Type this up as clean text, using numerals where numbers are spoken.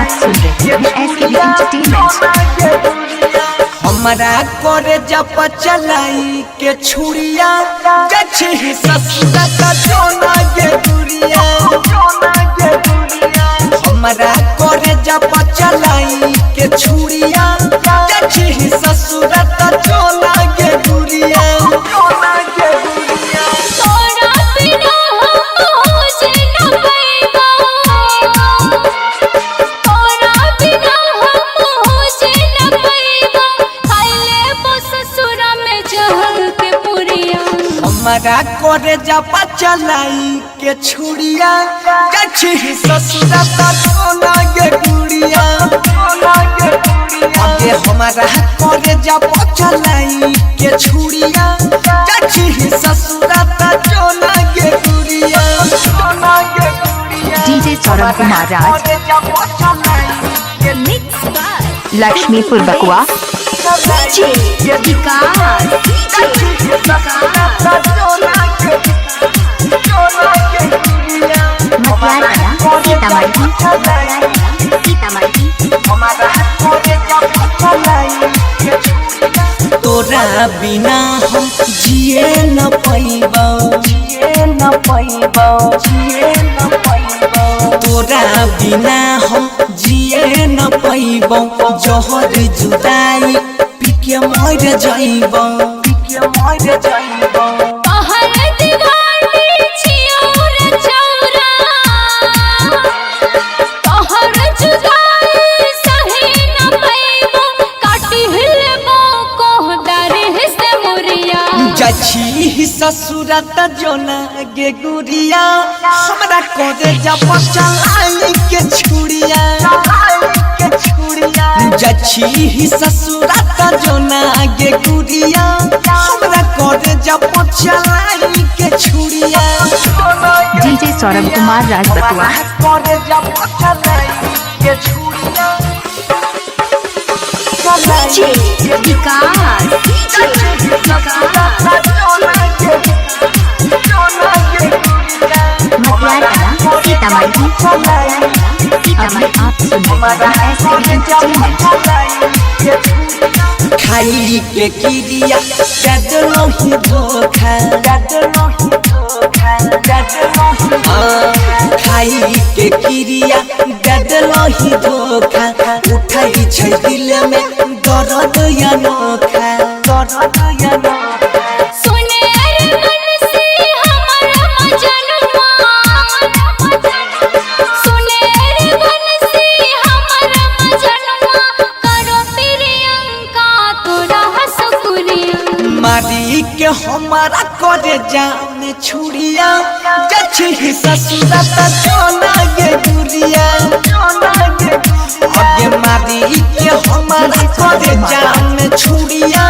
आप सुन रहे हैं SKB एंटरटेनमेंट। हमारा करे जब चलाई के छुड़िया गच्छी ससुरा का जोना के दुरिया। हमारा करे जब चलाई के छुड़िया गच्छी ससुरा का जोना के दुरिया। हमारा करे जब चलाई के छुड़िया गच्छी ससुरा का जोना के दुरिया। आगे हमारा करे जब चलाई के छुड़िया गच्छी ससुरा का जोना के दुरिया। DJ सौरभ कुमार राज, लक्ष्मीपुर बकुआ, तोरा बिना हम जिए न पैबौ, तोरा बिना हम जिए न पैबौ। जहर जुदाई पी के मर जाइबौ। गच्छी ससुरा त जोना गे गुरिया। हमरा करे जब चलाई के छुड़िया गच्छी ससुरा त जोना गे गुरिया। हमरा करे जब चलाई के छुड़िया। DJ सौरभ कुमार राज बकुआ, करे जब चलाई के छुड़िया। आप सुन रहे हैं SKB एंटरटेनमेंट। खाई के किरिया गदलो ही धोखा। खाई के किरिया गदलो ही धोखा। उठाई छै दिल में दर्द अनोखा। मारी के हमारा करे जाने छुड़िया गच्छी ससुरा त जोना गे दुरिया। आगे मारी के हमारा करे जाने छुड़िया